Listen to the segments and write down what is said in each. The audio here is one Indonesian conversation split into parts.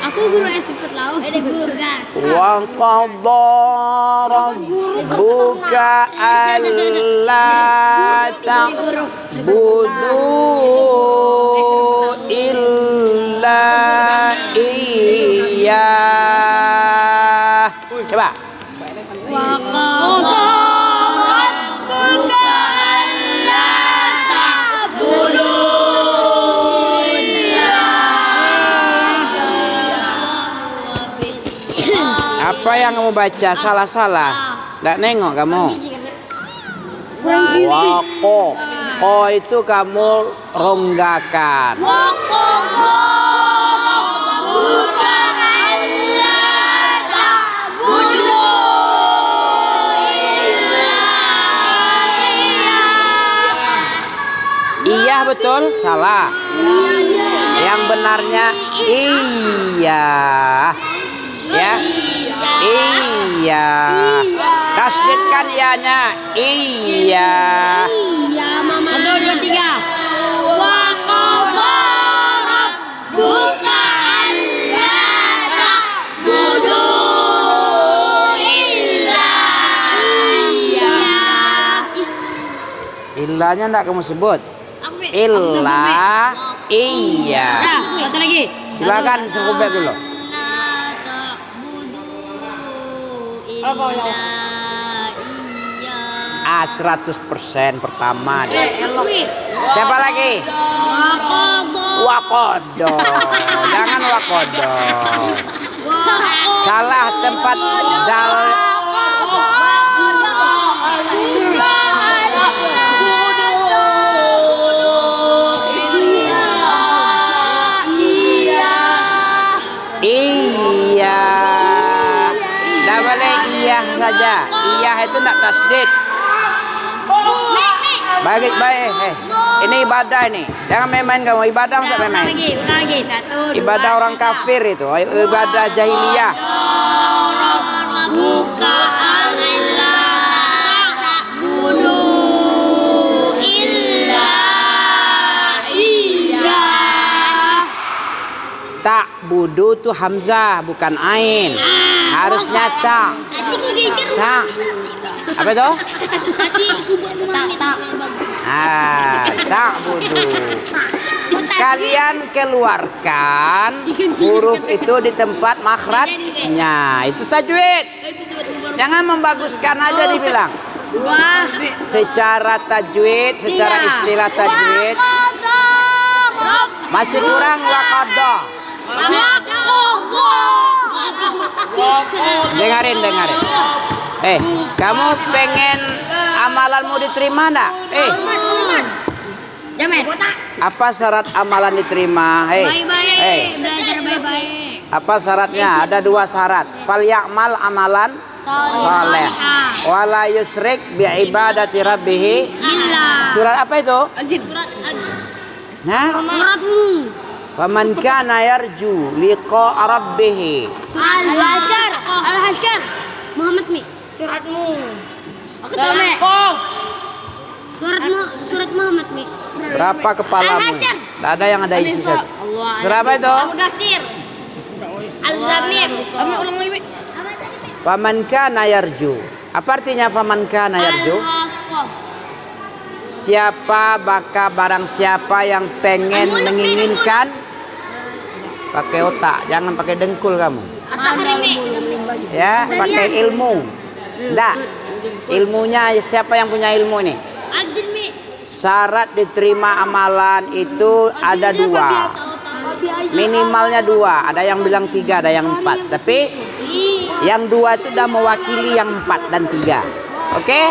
Aku guru SMP laut. Ada guru gas. Wa qadha rabbuka alla ta'budu illa iyyah. Coba. Wa qadha rabbuka alla ta'budu Apa yang kamu baca salah-salah? Nggak nengok kamu. Wako. Oh itu kamu ronggakan. Iya betul, salah. Yang benarnya iya. Ya. Iya. Tasdidkan ianya. Iya. Satu, dua, tiga. Wa qadha rabbuka alla ta'budu illa iyyah. Illanya enggak kamu sebut. Illa iya. Nah, satu lagi. Silakan cukupnya dulu. Ah 100% pertama deh. Siapa lagi? Wakodo. Jangan wakodo. Salah tempat dal. Iya. Dah boleh iya saja. Iya itu tidak tasdid. Baik. Ini ibadah ini. Jangan main-main kamu. Ibadah masa main-main. Ulang lagi. Satu, dua, Ibadah orang kafir itu. Ibadah jahiliyah. Buka Allah ta'budu illa iyyah. Tak budu tuh hamzah bukan ain. Harusnya tak. Tak. Apa itu? Tak budu. Kalian keluarkan huruf itu di tempat makhrajnya. Itu tajwid. Jangan membaguskan aja dibilang. Secara tajwid, secara istilah tajwid masih kurang waqadha. Dengarin. Kamu pengen amalanmu diterima enggak? Jamin. Apa syarat amalan diterima? Baik-baik. Belajar baik-baik. Apa syaratnya? Ada 2 syarat. Fal ya'mal amalan saleh. Wala yusyrik bi ibadati rabbih. Surat apa itu? Suratmu. Faman kana yarju liqa rabbih. Al-Hasyr. Muhammad Mi. Suratmu. Aku tahu, Mi. Surat Muhammad Mi. Berapa kepalamu? Tidak ada yang ada isi satu. Surat apa itu? Al-Mudaththir. Al-Zamir. Faman kana yarju. Apa artinya faman kana yarju? Barang siapa yang pengen menginginkan, pakai otak, jangan pakai dengkul kamu. Ya, pakai ilmu. Enggak. Ilmunya siapa yang punya ilmu ini? Syarat diterima amalan itu ada 2. Minimalnya 2. Ada yang bilang 3, ada yang 4. Tapi yang 2 itu sudah mewakili yang 4 dan 3. Oke?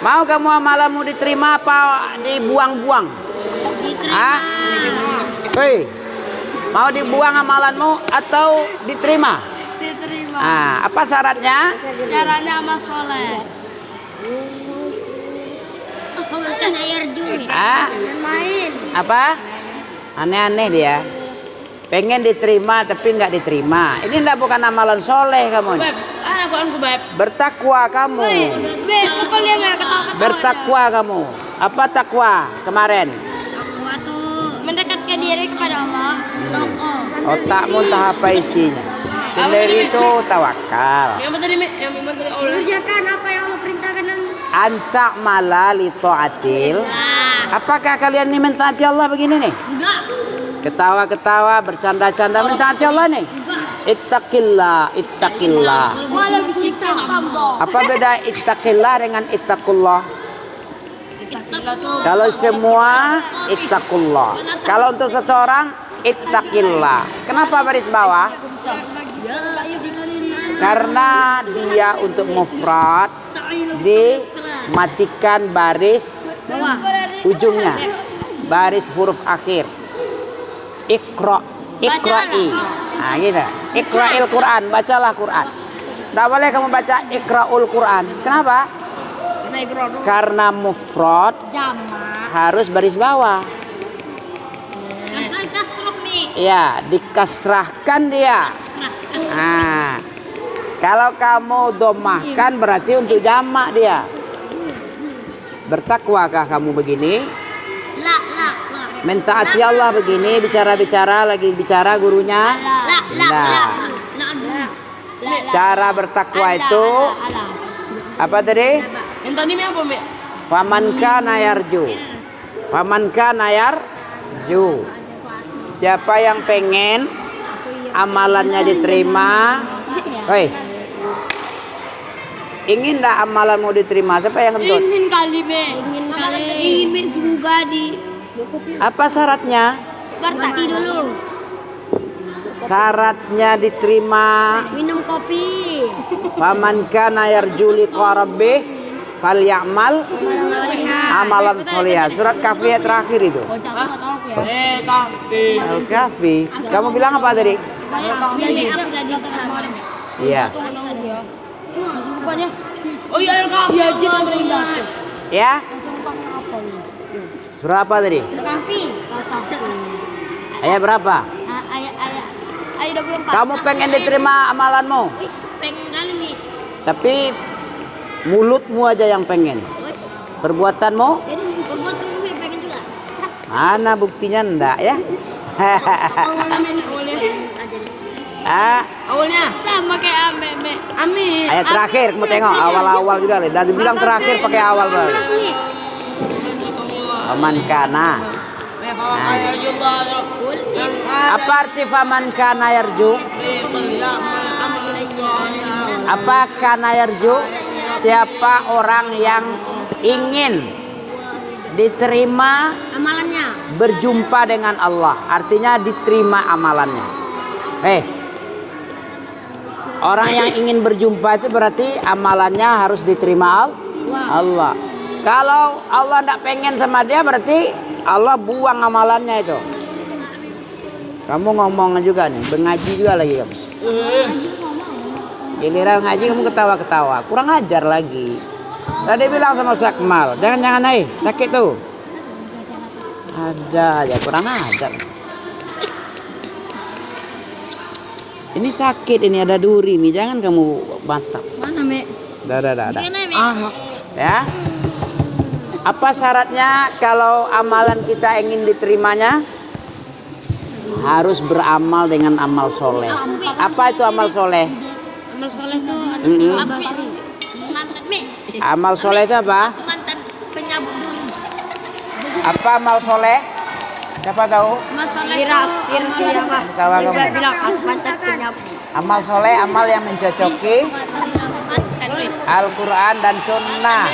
Mau kamu amalanmu diterima apa dibuang-buang? Hah? Hei, mau dibuang amalanmu atau diterima? Diterima. Apa syaratnya? Caranya amal soleh. Main. Apa? Aneh-aneh dia. Pengen diterima tapi nggak diterima. Ini enggak bukan amalan soleh kamu. Bertakwa kamu. Bertakwa kamu. Apa takwa kemarin? Takwa tuh mendekatkan diri kepada Allah. nih. Otakmu entah apa isinya. Sendiri itu tawakal. Yang tadi yang tadi Allah. Kerjakan apa yang Allah perintahkan dan Anta malali taatil. Apakah kalian ini mentaati Allah begini nih? enggak. Ketawa-ketawa, bercanda-canda mentaati Allah nih? Ittaqillah, ittaqillah. Malah kita tambah. Apa beda ittaqillah dengan ittaqullah? Kalau semua ittaqullah. Kalau untuk satu orang ittaqillah. Kenapa baris bawah? Karena dia untuk mufrad dimatikan baris ujungnya, baris huruf akhir. Iqra, iqra'i. Nah, gitu. Iqra'il Quran, bacalah Quran. Tidak boleh kamu baca iqra'ul Quran. Kenapa? Karena mufrad harus baris bawah. Ya, dikasrahkan dia. Nah, kalau kamu domahkan berarti untuk jamak dia. Bertakwakah kamu begini? Mentaati Allah begini, bicara-bicara lagi bicara gurunya? Nah, cara bertakwa itu apa tadi? Yang tadi apa, Mbak? Faman kana yarju. Faman kana yarju. Siapa yang pengen amalannya diterima? Hei. Ingin enggak amalanmu diterima? Siapa yang kentut? Ingin kali, ingin semoga di Apa syaratnya? mati dulu. Syaratnya diterima. Minum kopi. Faman kana yarju liqa rabbih falyamal amalan sholihah. Surat Kahfi terakhir itu. Kafe. Al-Kahfi. Kamu bilang apa tadi? Iya. Oh iya, kafe. Ya. Surah apa tadi? Kafi. Ayat berapa? Ayat 24. Kamu pengen diterima amalanmu, Pengen kali nih. tapi mulutmu aja yang pengen. Perbuatanmu? Jadi berbuat dulu pengen juga. Mana buktinya enggak ya? Awalnya Sama kayak ame. Amin. Ayat terakhir kamu tengok awal-awal juga nih. Dan dibilang terakhir pakai awal banget. Faman kana. Apa arti faman kana yarju? Apa kana yarju? Siapa orang yang ingin diterima Amalannya. berjumpa dengan Allah, artinya diterima amalannya. Orang yang ingin berjumpa itu berarti amalannya harus diterima Allah. Kalau Allah tidak pengen sama dia berarti Allah buang amalannya itu. Kamu ngomong juga nih, mengaji juga lagi kamu. Giliran ngaji kamu ketawa-ketawa, kurang ajar lagi. Tadi bilang sama Ustaz Kemal, jangan sakit tuh. Ada aja kurang ajar. Ini sakit, ini ada duri nih, jangan kamu bantah. Mana, Mek? Dah. Ah. Ya. Apa syaratnya kalau amalan kita ingin diterimanya? Harus beramal dengan amal soleh. Apa itu amal soleh? Amal soleh tuh mantan Mek. Amal soleh itu apa? Mantan penyabut duri. Apa amal soleh? Siapa tahu? Amal soleh itu Kawan kamu. bilang mantan penyabut. Amal soleh, amal yang mencocoki Al-Quran dan Sunnah.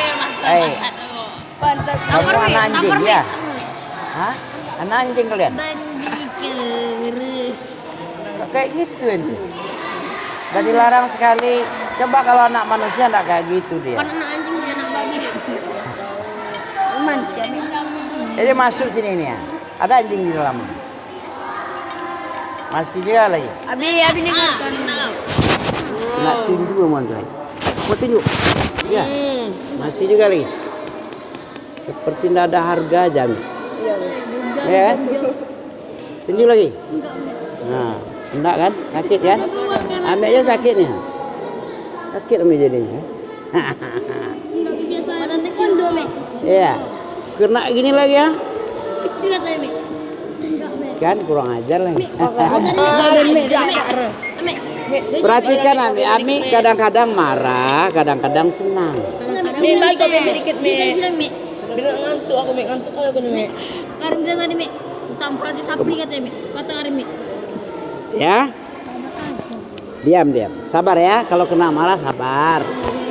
Kamu anak anjing ya? Hah? Anak anjing kalian? Kayak gitu ini. Dan dilarang sekali. Coba kalau anak manusia enggak kayak gitu dia. Kan anak anjing dia anak babi. Manusia. Jadi masuk sini ini ya. Ada anjing di dalam. Masih juga lagi. Abi ni kan. Nak tinju mohon saya. Mau tinju? Ya. Masih juga lagi. Seperti tidak ada harga aja. Ya kan? Tinju lagi. Nah, enggak kan? Sakit kan? Ambil aja sakit nih. Sakit ambil jadinya. Enggak biasa ada taekwondo, Mek. Iya. Kena gini lagi ya. Kecil katanya, Mek. Enggak, Mek. kan kurang ajar lagi. Ami. Perhatikan Ami kadang-kadang marah, kadang-kadang senang. Mi baik kau mi dikit mi. Dia bilang Mi. Bilang ngantuk aku mi ngantuk aku nih mi. Karin dia tadi Mi. Tampar di sapi katanya Mi. Kata Karin Mi. Ya, diam. Sabar ya, kalau kena marah sabar.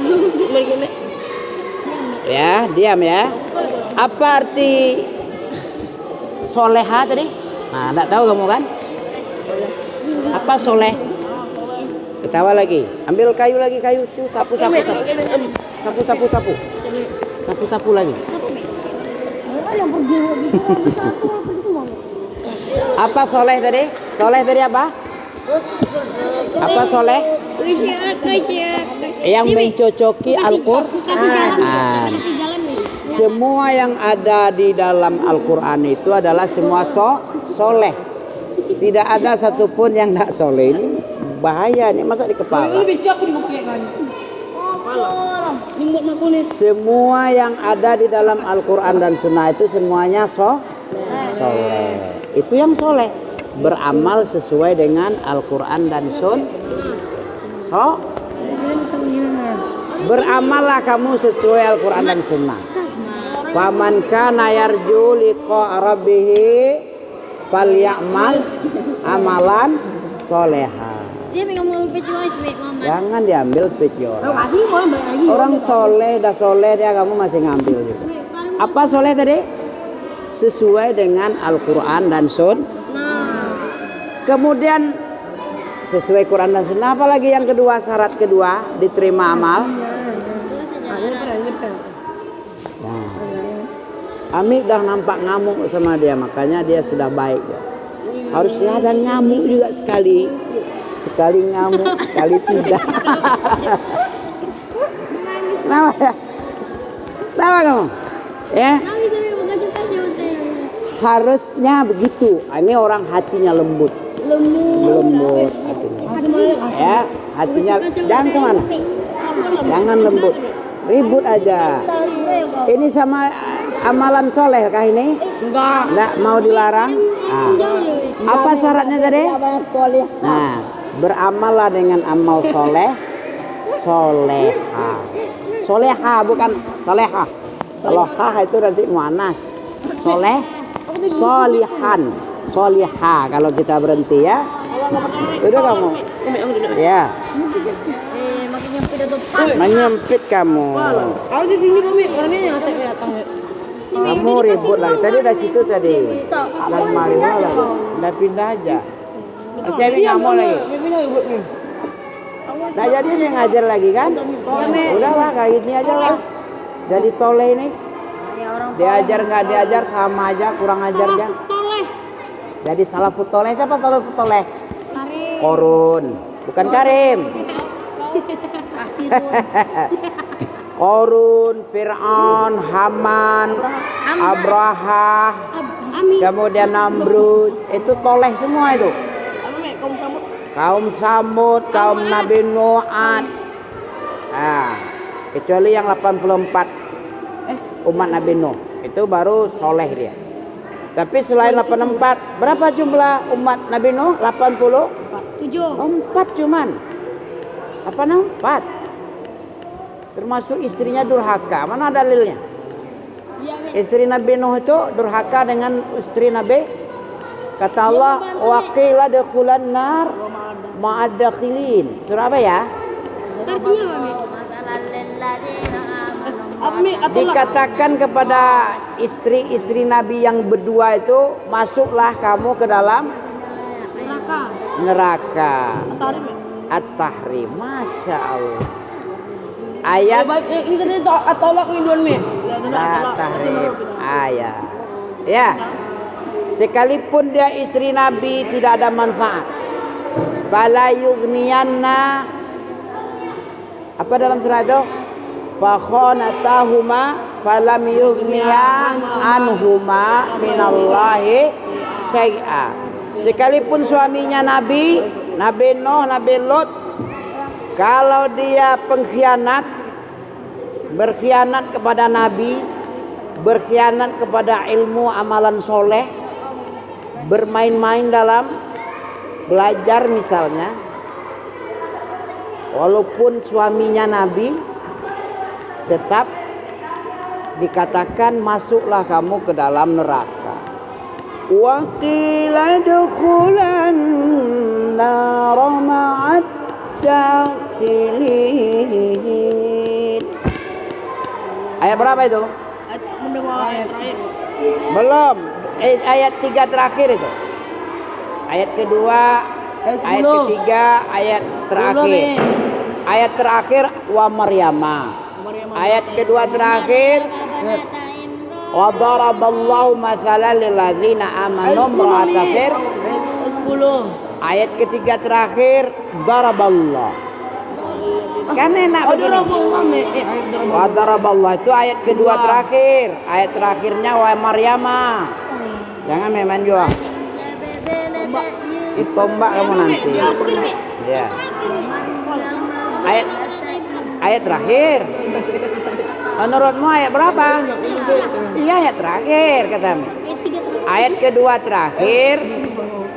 Mereka mi. Ya, diam ya. Apa arti soleha tadi? Nah, enggak tahu kamu kan? Apa soleh? Ketawa lagi. Ambil kayu tuh, sapu lagi. Apa soleh tadi? Soleh tadi apa? Apa soleh? Yang mencocoki Al-Quran. Semua yang ada di dalam Al-Quran itu adalah semua soleh. Tidak ada satupun yang tidak soleh. Ini bahaya nih, masa di kepala. Semua yang ada di dalam Al-Quran dan Sunnah itu semuanya soleh. Itu yang soleh, beramal sesuai dengan Al-Quran dan Sunnah. Beramallah kamu sesuai Al-Quran dan Sunnah. Faman kana yarju liqa rabbih falyamal amalan soleha. Dia mengambil peci Mama. Jangan diambil peci orang. Orang soleh dah soleh dia kamu masih ngambil juga. Apa soleh tadi? Sesuai dengan Al-Quran dan Sunnah. Kemudian sesuai Quran dan Sunnah. Apalagi yang kedua, syarat kedua diterima amal. Nah, Ami dah nampak ngamuk sama dia, makanya dia sudah baik. Harusnya ada ngamuk juga sekali ngamuk, sekali tidak. Kenapa ya? Kenapa kamu? Ya? Harusnya begitu. Ini orang hatinya lembut hatinya. Ya, hatinya jangan kemana? Jangan lembut, ribut aja. Ini sama amalan soleh kah ini? Enggak mau dilarang. Nah, apa syaratnya tadi? Nah, beramallah dengan amal soleha. Soleha bukan soleha. Soleha itu nanti muannas. Soliha kalau kita berhenti ya. Udah kamu. Ya. Menyempit kamu. Kalau di sini kami orangnya yang saya datang. Kamu ribut lagi. Tadi udah situ tadi. Dan malu lagi. Udah pindah aja. Oke, ini nggak mau lagi. Nah jadi ini ngajar lagi kan? Udahlah kayak gini aja lah. Jadi toleh ini. Diajar nggak diajar sama aja, kurang ajar aja. Jadi salafut toleh. Siapa salafut toleh? Korun. Bukan Karim. Korun, Fir'aun, Haman, Abraha, kemudian Namrud, itu toleh semua itu. Kaum Samud, kaum Nabi Nuh. Nah, kecuali yang 84 umat Nabi Nuh, itu baru soleh dia. Tapi selain 84, berapa jumlah umat Nabi Nuh? 84 cuman. 84. Termasuk istrinya durhaka. Mana dalilnya? Istri Nabi Nuh itu durhaka dengan istri Nabi. Kata Allah, wa qila dukhulan nar ma'ad dakhilin. Surah apa ya? Dikatakan kepada istri-istri Nabi yang berdua itu, masuklah kamu ke dalam neraka. At-Tahrim. Masya Allah. Ayat ini katanya tolak minduan mi. At-Tahrim. Ayat. Ya. Sekalipun dia istri Nabi tidak ada manfaat. Fala yughniyanna. Apa dalam surah itu? Fa khanatahuma falam yughniya anhuma minallahi syai'a. Sekalipun suaminya Nabi Nuh, Nabi Lut, kalau dia berkhianat kepada Nabi, berkhianat kepada ilmu amalan soleh, bermain-main dalam belajar misalnya, walaupun suaminya Nabi, tetap dikatakan masuklah kamu ke dalam neraka. Wa qila dukhulan nar ma'ad dakhilin. Ayat berapa itu? Belum. Ayat 3 terakhir itu. Ayat kedua, ayat ketiga, ayat terakhir. Ayat terakhir wa Maryama. Ayat kedua terakhir wa daraballahu mathalan lil ladzina amanu imra'ata Fir'aun. 10. Ayat ketiga terakhir daraballah. Kan enak begini. Wa daraballah itu ayat kedua terakhir. Ayat terakhirnya wa Maryama. Jangan main juga. Ditombak kamu nanti. Ya. Ayat terakhir. Menurutmu ayat berapa? Iya, ayat terakhir katamu. Ayat kedua terakhir.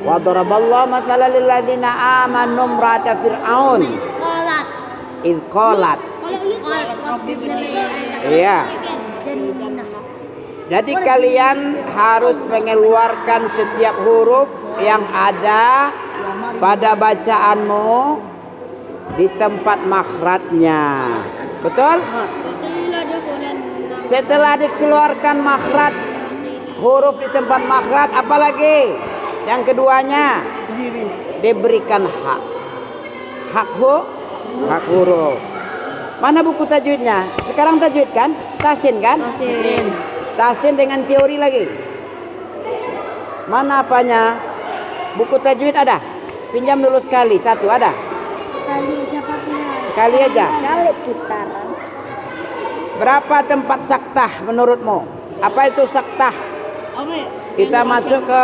Wa daraballahu mathalan lil ladzina amanu imra'ata Fir'aun. Id qalat. Iya. Jadi kalian harus mengeluarkan setiap huruf yang ada pada bacaanmu di tempat makhrajnya. Betul? Setelah dikeluarkan makhraj huruf di tempat makhraj, apalagi yang keduanya diberikan hak. Hak huruf. Mana buku tajwidnya? Sekarang tajwid kan? Tahsin kan? Tahsin dengan teori lagi. Mana apanya? Buku tajwid ada? Pinjam dulu sekali, satu ada? Sekali aja. Berapa tempat saktah menurutmu? Apa itu saktah? Kita masuk ke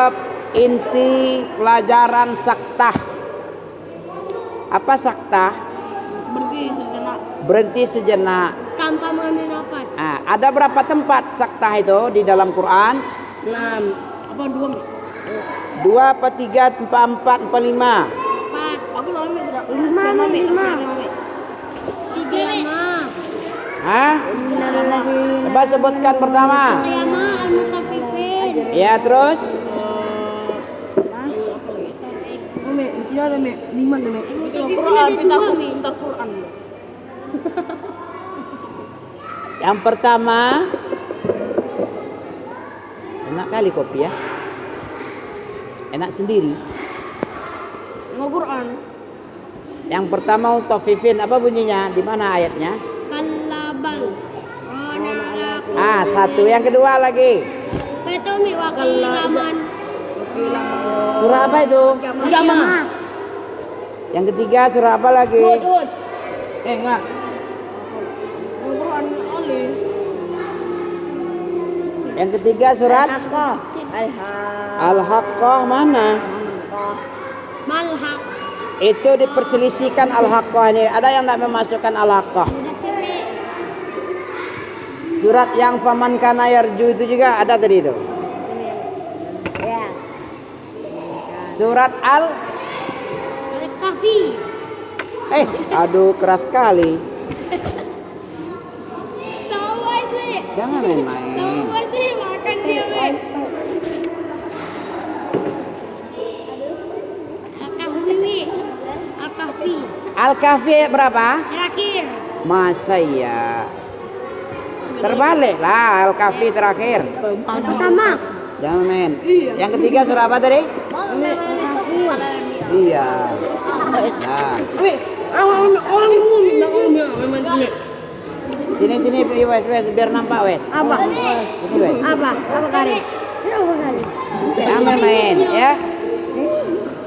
inti pelajaran saktah. Apa saktah? Berhenti sejenak. Tanpa mengambil nafas. Nah, ada berapa tempat saktah itu di dalam Quran? 6. Apa 2? 2 apa 3 apa 4 apa 5? 4. Aku lah ambil sudah. 5. 3. Hah? Coba sebutkan pertama. Qiyamah al-mutaffifin. Ya, terus? Ame, di sini ada me 5 tuh me. Al-mutaffifin ada 2 nih. Quran. Yang pertama, enak kali kopi ya. Enak sendiri. Quran. Yang pertama mutaffifin, apa bunyinya? Di mana ayatnya? Kalabal. Satu. Yang kedua lagi. Ketumi wakilaman. Surah apa itu? Qiyamah. Yang ketiga surah apa lagi? Enggak. Quran Ali. Yang ketiga surat Al-Haqqah mana? Malhaq. Itu diperselisihkan Al-Haqqah ini. Ada yang tidak memasukkan Al-Haqqah? Udah sini. Surat yang faman kana yarju itu juga ada tadi itu. Ya. Surat Al-Kahfi. Aduh keras sekali. Tahu sih. Jangan main-main. Tahu sih makan dia. Al-Kahfi. Al-Kahfi. Al-Kahfi ayat berapa? Terakhir. Masa ya? Terbalik lah Al-Kahfi terakhir. Pertama. Jangan main. Yang ketiga surah apa tadi? Iya. Nah. Orang ibu enggak ngomong memang sini. Sini wes biar nampak wes. Apa? Sini wes. Apa kali? Jangan main ya.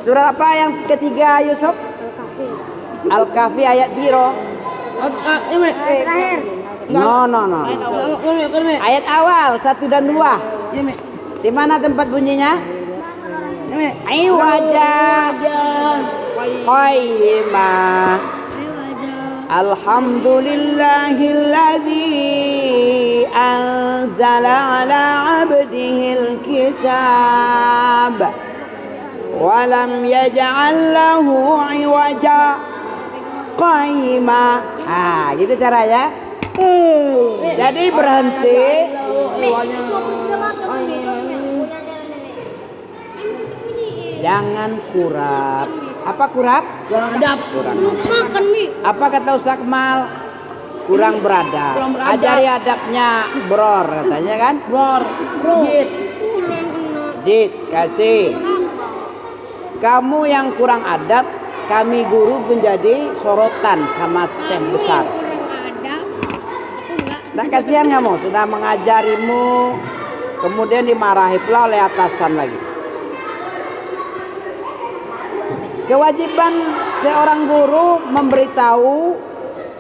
Surah apa yang ketiga Yusuf? Al-Kahfi ayat biro. Terakhir. No. Ayat awal 1 dan 2. Di mana tempat bunyinya? Ayo wajah qayyimah. Alhamdulillahilladzi anzala ala abdihil kitab walam yaj'al lahu 'iwaja qayyima. Ah, gitu caranya. Jadi berhenti. Jangan kurap. Apa kurap? Kurang. Makan mie. Apa kata Ustaz Kemal? Kurang beradab. Ajari adabnya, bror katanya kan? Bro. Dit, kasih. Kamu yang kurang adab, kami guru menjadi sorotan sama syekh besar. Kurang adab. Aku enggak. Tak kasihan kamu sudah mengajarimu, kemudian dimarahi pula oleh atasan lagi. Kewajiban seorang guru memberitahu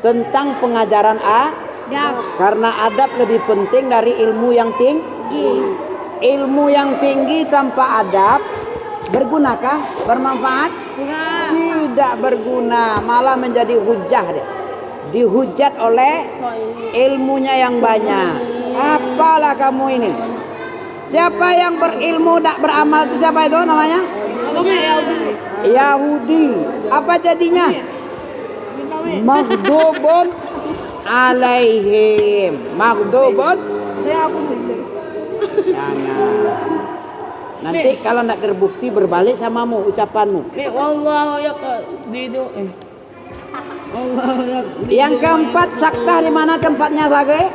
tentang pengajaran Adab. karena adab lebih penting dari ilmu yang tinggi. Ilmu yang tinggi tanpa adab bergunakah? Bermanfaat? Enggak. Tidak berguna, malah menjadi hujah deh. Dihujat oleh ilmunya yang banyak. Apalah kamu ini? Siapa yang berilmu tak beramal itu siapa itu namanya? Yahudi. Apa jadinya? Maghdubun alaihim. Maghdubun. Jangan. Nanti kalau tidak terbukti berbalik samamu ucapanmu. Wallahu yaqdiru. Wallahu yaqdiru. Yang keempat saktah di mana tempatnya lagi?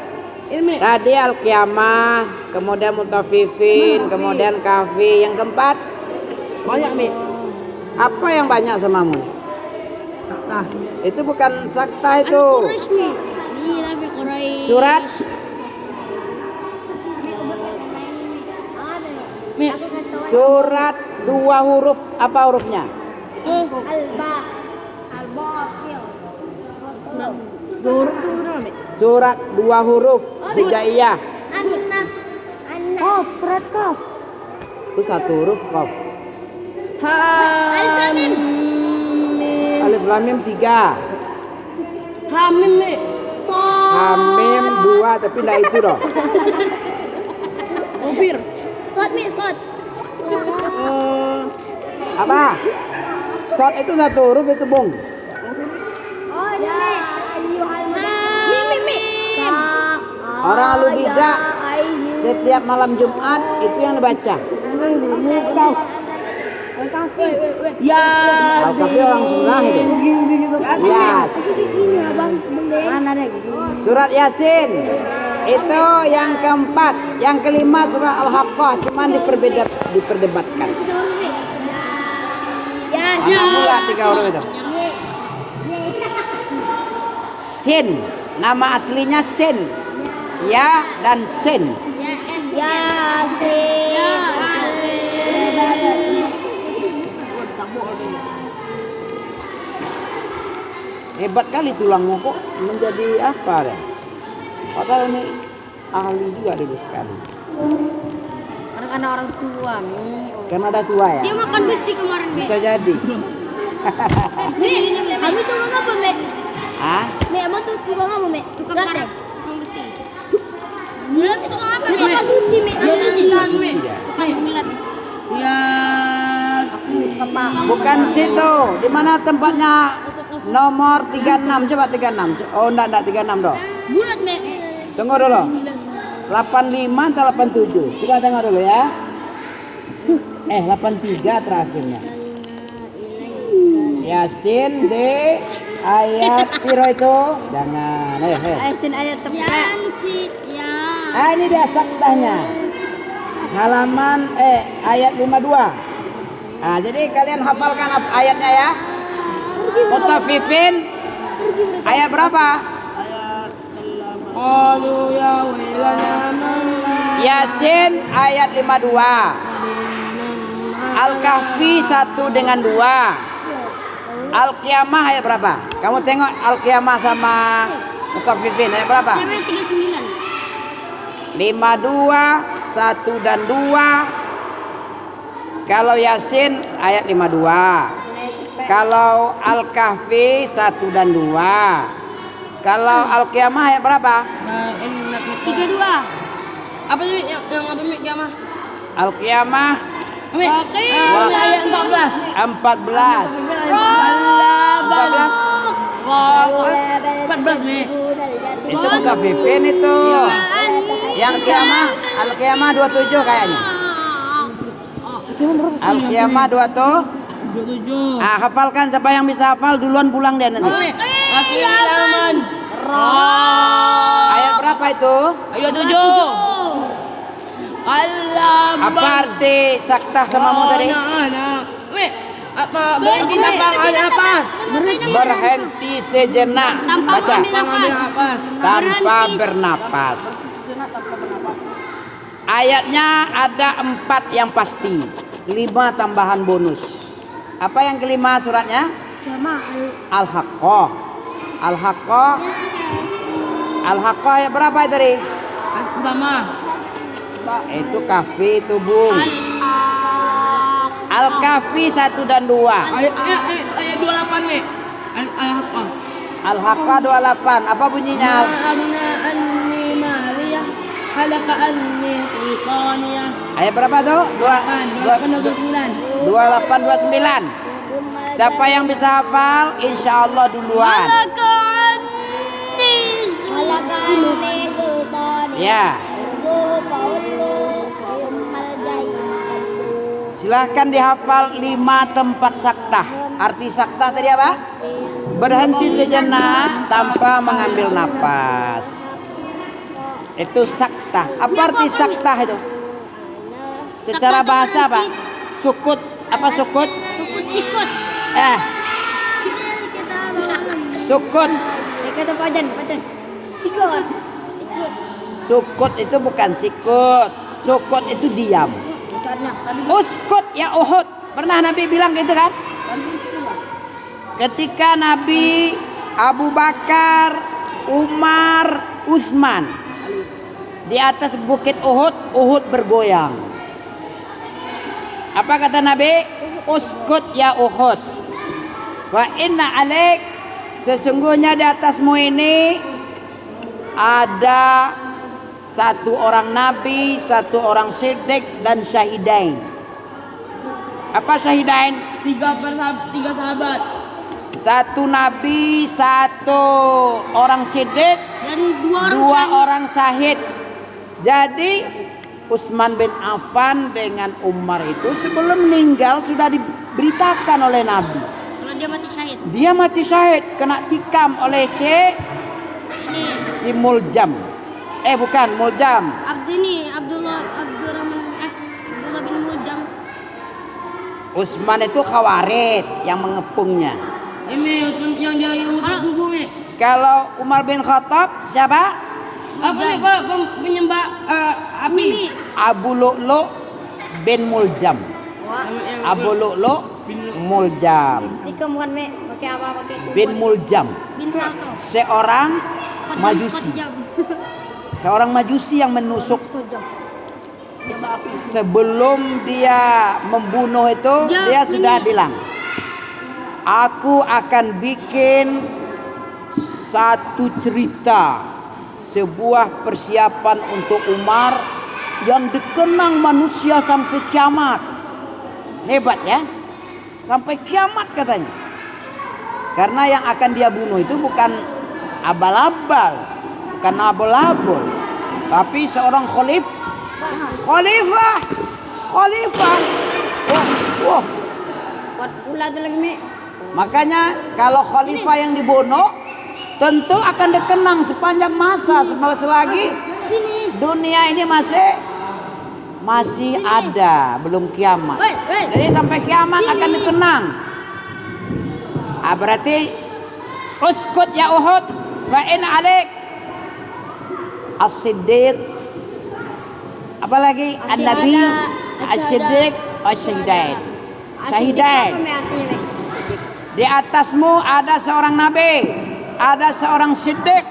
Ini Tadi al-qiyamah, kemudian mutafifin, kemudian kafi. Yang keempat banyak nih. apa yang banyak samamu? Nah, Itu bukan saktah itu. Quraisy nih. Gila bi Quraisy. Surat nih. surat 2 huruf, apa hurufnya? Alba. Al-Batil. Dorong tuh nih. Surat 2 huruf, 3 iya. An-Nas. Qaf, surat Qaf. Itu 1 huruf qaf. Alif Lam Mim. Alif lam mim 3. Hamim nih. Hamim 2 tapi enggak itu dong. Ofir. Sod mi, sod. Apa? Sod itu 1 huruf itu bung. Oh, ya ayyuhal mim. Orang alubidah setiap malam Jumat itu yang dibaca. Ya. Al-Kahfi orang Sunda itu. Yas. Surat Yasin itu yang keempat, yang kelima surat Al-Haqqah cuman diperdebatkan. Ya. Mula 3 huruf itu. Sin, nama aslinya Sin. Ya dan Sin. Hebat kali tulangmu kok menjadi apa deh? Padahal ini ahli juga dulu sekali. Karena orang tua, Mi. Kan ada tua ya? Dia makan besi kemarin, Mi. Bisa jadi. Kami tukang apa, Mi? Hah? Mi, emang tuh tukang apa, Mi? Tukang karet. Tukang besi. Bulat itu tukang apa? Tukang suci, Mi. Suci ya. Tukang bulat. Ya. Bukan situ. Di mana tempatnya? Nomor 36. Coba 36. Oh, enggak 36 dong. Bulat, Mi. Tunggu dulu. 85 atau 87? Coba tengok dulu ya. 83 terakhirnya. Yasin di ayat piro itu? Jangan. Ayo. Ayat tepat. Ya. Ini dia saktahnya. Halaman ayat 52. Nah, jadi kalian hafalkan ayatnya ya. Mutafifin ayat berapa? Qalu ya wailana man Yasin ayat 52. Al-Kahfi 1 dengan 2. Al-Qiyamah ayat berapa? Kamu tengok Al-Qiyamah sama Mutafifin ayat berapa? Ayat 39. 52, 1 dan 2. Kalau Yasin ayat 52. Kalau Al-Kahfi 1 dan 2. Kalau Al-Qiyamah ayat berapa? 32. Apa sih yang apa Mi kiamah? Al-Qiyamah Ame. Ayat 14. 14. 14 nih. Itu bukan Pipin itu. Yang kiamah, Al-Qiyamah 27 kayaknya. Al-Qiyamah 27. Ah, hafalkan, siapa yang bisa hafal duluan pulang deh nanti. Ayat berapa itu? Ayat 7. Allah. Apa arti saktah samamu tadi? Apa berhenti nafas? Berhenti sejenak. Baca. Tanpa bernapas. Ayatnya ada 4 yang pasti, 5 tambahan bonus. Apa yang kelima suratnya? Al-Haqqah. Al-Haqqah. Al-Haqqah ya berapa tadi? Pertama. Itu Kahfi itu Bung. Al-Kahfi 1 dan 2. Ayat 28 nih. Al-Haqqah. Al-Haqqah 28. Apa bunyinya? Ayat berapa tuh? 2829. Siapa yang bisa hafal? Insya Allah duluan. Ya. Silahkan dihafal 5 tempat saktah. Arti saktah tadi apa? Berhenti sejenak tanpa mengambil napas. Itu saktah. Apa arti saktah itu? Secara bahasa apa? Sukut. Apa sukut? Sukut sikut. Sukut. Kata pajan. Sikut. Sukut itu bukan sikut. Sukut itu diam. Uskut ya Uhud. Pernah Nabi bilang gitu kan? Ketika Nabi, Abu Bakar, Umar, Utsman di atas bukit Uhud, Uhud bergoyang. Apa kata Nabi? Uskut ya Uhud. Wa inna alaik, sesungguhnya di atasmu ini ada 1 orang nabi, 1 orang siddiq dan syahidain. Apa syahidain? 3 sahabat. 1 nabi, 1 orang siddiq Dan 2 orang syahid. Jadi Utsman bin Affan dengan Umar itu sebelum meninggal sudah diberitakan oleh Nabi. Kalau dia mati syahid. Dia mati syahid, kena tikam oleh si Muljam. Bukan Muljam. Abdullah bin Muljam. Utsman itu Khawarid yang mengepungnya. Ini yang dia subuh nih. Kalau Umar bin Khattab siapa? Apa nih Pak penyembah api? Abu Lu'lu' bin Muljam. Abu Lu'lu' Muljam. Tikam bukan pakai apa? Bin Muljam. Bin Salto. Seorang Majusi. Seorang Majusi yang menusuk. Sebelum dia membunuh itu, dia sudah bilang, aku akan bikin satu cerita, sebuah persiapan untuk Umar yang dikenang manusia sampai kiamat. Hebat ya, sampai kiamat katanya. Karena yang akan dia bunuh itu bukan abal-abal, bukan abal-abal, tapi seorang khalifah. Wah. Makanya kalau khalifah yang dibunuh tentu akan dikenang sepanjang masa, selagi dunia ini masih ada, belum kiamat. Jadi sampai kiamat akan dikenang. Berarti uskut ya Uhud, fa in alaik as-siddiq, apalagi an-nabi, as-siddiq, as-syahidain. Syahidain. Di atasmu ada seorang nabi, ada seorang siddiq,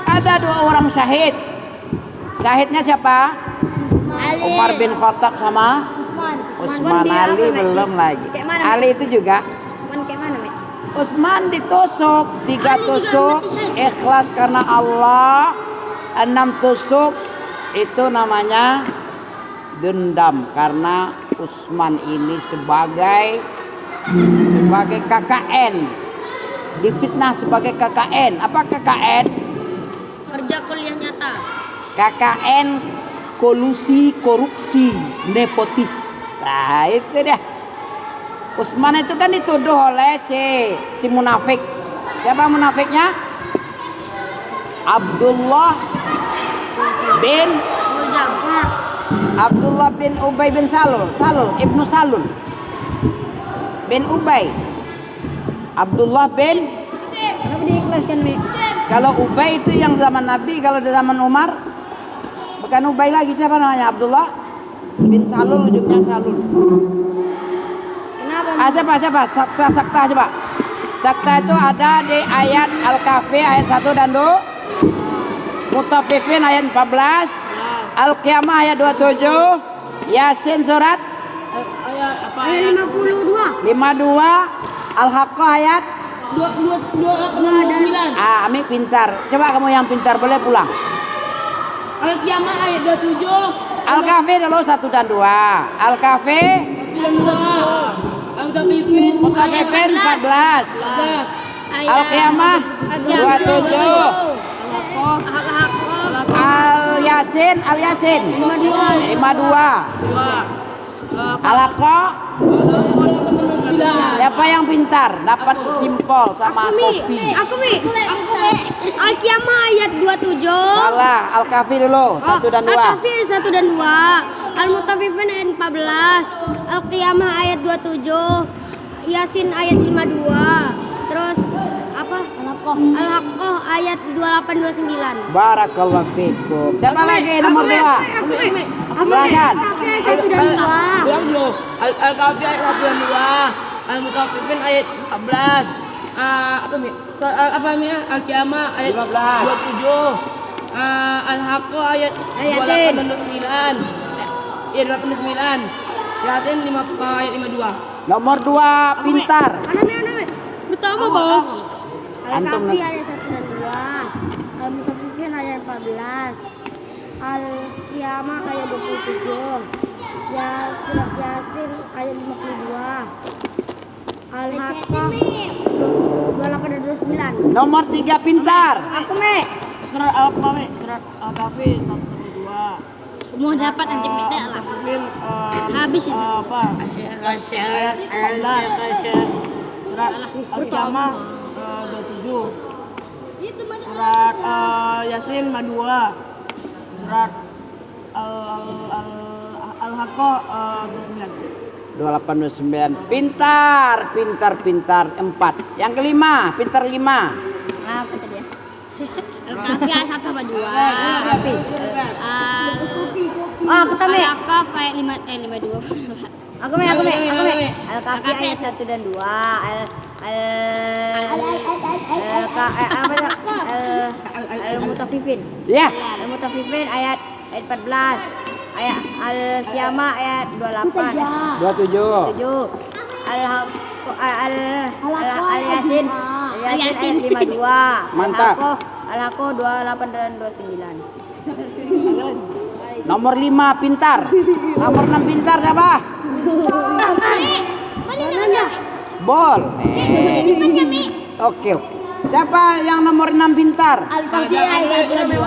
ada 2 orang syahid. Syahidnya siapa? Umar bin Khattab sama Utsman. Ali belum lagi. Ali itu juga. Utsman ditusuk, 3 tusuk ikhlas karena Allah, 6 tusuk itu namanya dendam karena Usman ini sebagai KKN, difitnah sebagai KKN. Apa KKN? Kerja kuliah nyata. KKN kolusi korupsi nepotis. Nah itu dia. Usman itu kan dituduh oleh si munafik. Siapa munafiknya? Abdullah bin Ubay bin Salul ibnu Salul bin Ubay. Abdullah bin, kalau Ubay itu yang zaman Nabi, kalau di zaman Umar bukan Ubay lagi, siapa namanya? Abdullah bin Salul, ujungnya Salul. Kenapa? Siapa? Sakta coba. Sakta itu ada di ayat Al-Kahfi ayat 1 dan 2, Mutaffifin ayat 14, Al-Qiyamah ayat 27, Yasin surat Ayat 52. 52, Al-Haqqah ayat 289. Ami pintar. Coba kamu yang pintar boleh pulang. Al-Qiyamah ayat 27. Al-Kahfi dulu 1 dan 2. Al-Kahfi Al-Mutaffifin Mutaffifin 14. 14. Al-Qiyamah 27. Al-Yasin 52. Al-Haqqah. Siapa yang pintar dapat simpol sama kopi. Aku Mi. Al-Qiyamah ayat 27. Salah, Al-Kahfi dulu 1 dan 2. Al-Kahfi 1 dan 2. Al-Mutaffifin ayat 14. Al-Qiyamah ayat 27. Yasin ayat 52. Terus apa? Al-Haqqah ayat 28 29. Barakallahu fikum. Siapa lagi nomor 2? Silakan. Al-Kahfi 1 dan 2. Bilang dulu. Al-Kahfi ayat 1 dan 2. Al-Mutaffifin ayat 14. Apa Mi? Apa Mi? Al-Qiyamah ayat 15. 27. Al-Haqqah ayat 28 dan 29. Iya 29. Yasin ayat 52. Nomor 2 pintar. Pertama, Bos. Antum Al-Kahfi ayat 1 dan 2. Al-Mutaffifin ayat 14. Al-Qiyamah ayat 27. Surat Yasin ayat 52. Al-Haqqah 28 dan 29. Nomor 3 pintar. Aku, Me. Surat Al-Kahfi 1 sampai 2. Semua dapat nanti minta lah. Al-Mutaffifin Habis itu. apa? Ayat 14. Surat Al-Qiyamah 27. Surat Yasin 52. Surat Al-Haqqah 29. 28 29. Pintar. 4. Yang kelima, pintar 5. Apa tadi ya? Al-Kahfi ayat 1 sama 2. Aku tahu, Me. Al-Kahfi ayat 52. Aku Me. Al-Kahfi ayat 1 dan 2. Al-Mutaffifin. Ya. Al-Mutaffifin ayat 14. Ayat Al-Qiyamah ayat 28. 27. 7. Al-Yasin ayat 52. Mantap. Al-Haqqah 28 dan 29. Nomor 5 pintar. Nomor 6 pintar siapa? Bol. Oke. Siapa yang nomor 6 pintar? Al-Kahfi ayat 1 dan 2.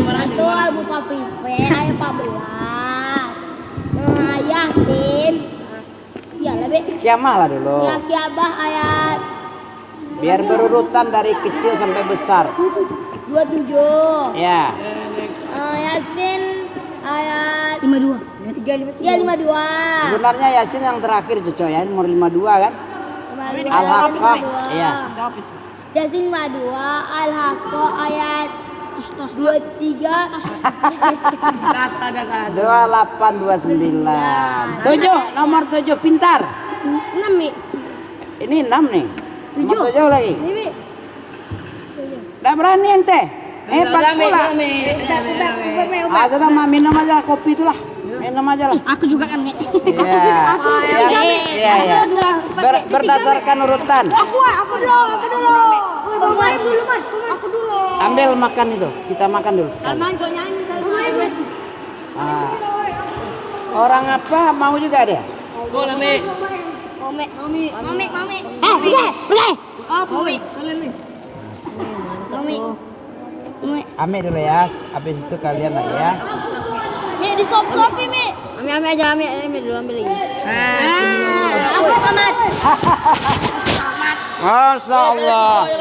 Itu Al-Mutaffifin ayat 14. Yasin. Ya, lebih. Kiamah lah dulu. Ya, Qiyamah ayat Biar berurutan dari kecil sampai besar. 27. Ya. Yasin ayat 52. 53. Ya, 52. Sebenarnya Yasin yang terakhir cocok ya, nomor 52 kan? Al-Haqqah. Iya. Yasin 52. Al-Haqqah ayat 23. 2829. 7, nomor 7 pintar. 6 Mi. Ini 6 nih. Nomor 7 lagi. Ini Mi. Nggak berani ente. Hebat pula. Ah, sudah mah minum aja kopi itulah. Minum aja lah. Aku juga kan, Mi. Iya. Iya. Berdasarkan urutan. Aku dulu. Mas. Aku dulu. Ambil makan itu. Kita makan dulu. Salman kok nyanyi. Ah. Orang apa mau juga dia? Boleh, Mi. Momek. Momek. Momek. Apa, Mi? Kalian, Mi. Momek. Momek. Ambil dulu ya, habis itu kalian lagi ya. Mi di sop-sopi, Mi. Ambil aja, ambil dulu, ambil lagi. Aku amat. Masya Allah.